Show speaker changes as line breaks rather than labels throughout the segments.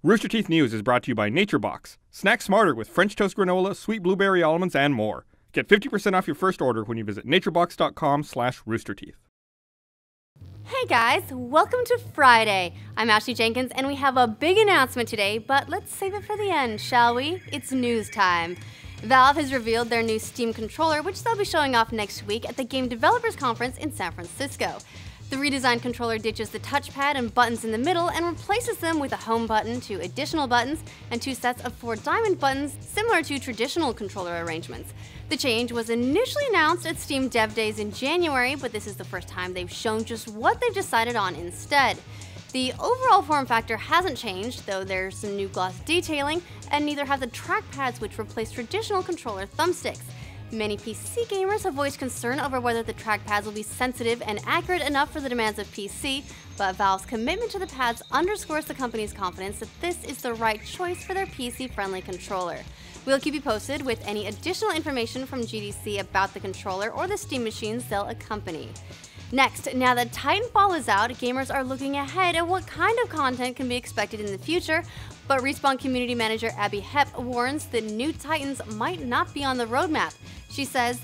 Rooster Teeth News is brought to you by NatureBox. Snack smarter with French toast granola, sweet blueberry almonds, and more. Get 50% off your first order when you visit naturebox.com/roosterteeth.
Hey guys, welcome to Friday. I'm Ashley Jenkins and we have a big announcement today, but let's save it for the end, shall we? It's news time. Valve has revealed their new Steam controller, which they'll be showing off next week at the Game Developers Conference in San Francisco. The redesigned controller ditches the touchpad and buttons in the middle and replaces them with a home button, 2 additional buttons, and 2 sets of 4 diamond buttons similar to traditional controller arrangements. The change was initially announced at Steam Dev Days in January, but this is the first time they've shown just what they've decided on instead. The overall form factor hasn't changed, though there's some new gloss detailing, and neither have the trackpads which replace traditional controller thumbsticks. Many PC gamers have voiced concern over whether the trackpads will be sensitive and accurate enough for the demands of PC, but Valve's commitment to the pads underscores the company's confidence that this is the right choice for their PC-friendly controller. We'll keep you posted with any additional information from GDC about the controller or the Steam machines they'll accompany. Next, now that Titanfall is out, gamers are looking ahead at what kind of content can be expected in the future, but Respawn community manager Abby Hepp warns that new Titans might not be on the roadmap. She says,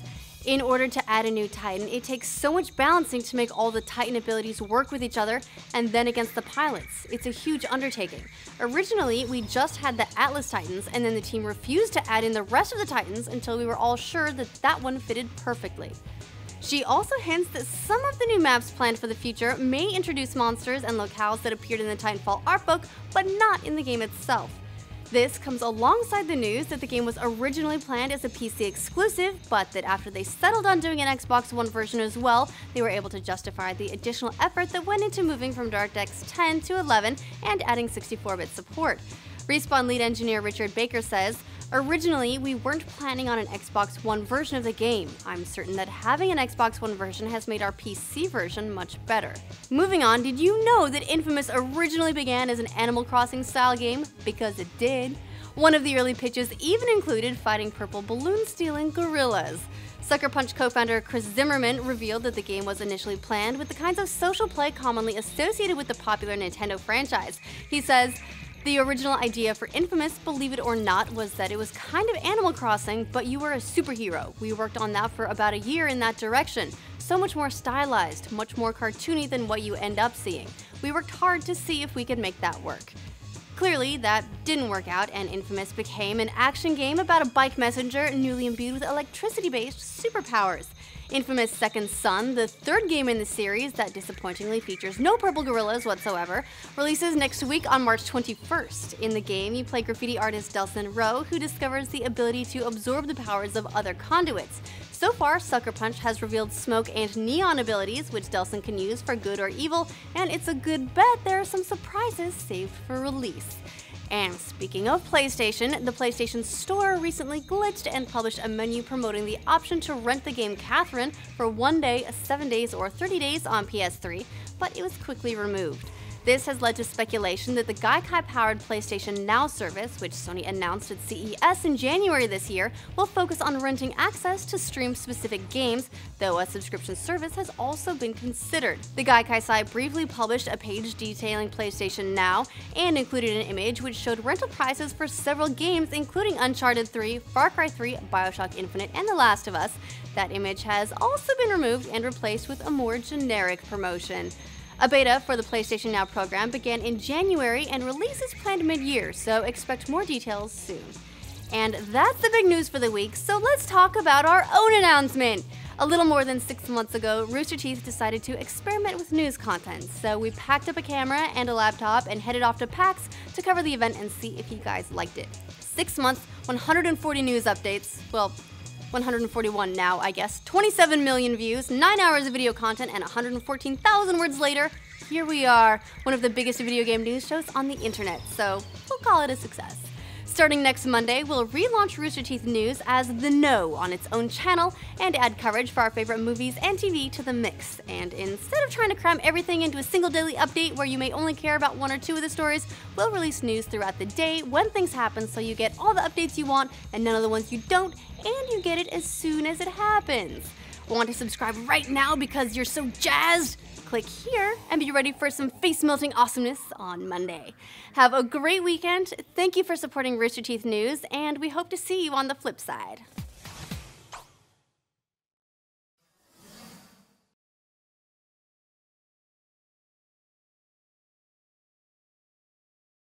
"In order to add a new Titan, it takes so much balancing to make all the Titan abilities work with each other and then against the pilots. It's a huge undertaking. Originally, we just had the Atlas Titans, and then the team refused to add in the rest of the Titans until we were all sure that that one fitted perfectly." She also hints that some of the new maps planned for the future may introduce monsters and locales that appeared in the Titanfall art book, but not in the game itself. This comes alongside the news that the game was originally planned as a PC exclusive, but that after they settled on doing an Xbox One version as well, they were able to justify the additional effort that went into moving from DirectX 10 to 11 and adding 64-bit support. Respawn lead engineer Richard Baker says, "Originally, we weren't planning on an Xbox One version of the game. I'm certain that having an Xbox One version has made our PC version much better." Moving on, did you know that Infamous originally began as an Animal Crossing style game? Because it did. One of the early pitches even included fighting purple balloon-stealing gorillas. Sucker Punch co-founder Chris Zimmerman revealed that the game was initially planned with the kinds of social play commonly associated with the popular Nintendo franchise. He says, "The original idea for Infamous, believe it or not, was that it was kind of Animal Crossing, but you were a superhero. We worked on that for about a year in that direction. So much more stylized, much more cartoony than what you end up seeing. We worked hard to see if we could make that work." Clearly, that didn't work out, and Infamous became an action game about a bike messenger newly imbued with electricity-based superpowers. Infamous Second Son, the third game in the series that disappointingly features no purple gorillas whatsoever, releases next week on March 21st. In the game, you play graffiti artist Delson Rowe, who discovers the ability to absorb the powers of other conduits. So far, Sucker Punch has revealed smoke and neon abilities, which Delson can use for good or evil, and it's a good bet there are some surprises saved for release. And speaking of PlayStation, the PlayStation Store recently glitched and published a menu promoting the option to rent the game Catherine for 1 day, 7 days, or 30 days on PS3, but it was quickly removed. This has led to speculation that the Gaikai-powered PlayStation Now service, which Sony announced at CES in January this year, will focus on renting access to stream specific games, though a subscription service has also been considered. The Gaikai site briefly published a page detailing PlayStation Now and included an image which showed rental prices for several games, including Uncharted 3, Far Cry 3, BioShock Infinite, and The Last of Us. That image has also been removed and replaced with a more generic promotion. A beta for the PlayStation Now program began in January and release is planned mid-year, so expect more details soon. And that's the big news for the week, so let's talk about our own announcement! A little more than 6 months ago, Rooster Teeth decided to experiment with news content, so we packed up a camera and a laptop and headed off to PAX to cover the event and see if you guys liked it. 6 months, 140 news updates, well, 141 now, I guess, 27 million views, 9 hours of video content, and 114,000 words later, here we are, one of the biggest video game news shows on the internet, so we'll call it a success. Starting next Monday, we'll relaunch Rooster Teeth News as The Know on its own channel and add coverage for our favorite movies and TV to the mix. And instead of trying to cram everything into a single daily update where you may only care about 1 or 2 of the stories, we'll release news throughout the day when things happen so you get all the updates you want and none of the ones you don't, and you get it as soon as it happens. Want to subscribe right now because you're so jazzed? click here and be ready for some face-melting awesomeness on Monday. Have a great weekend. Thank you for supporting Rooster Teeth News, and we hope to see you on the flip side.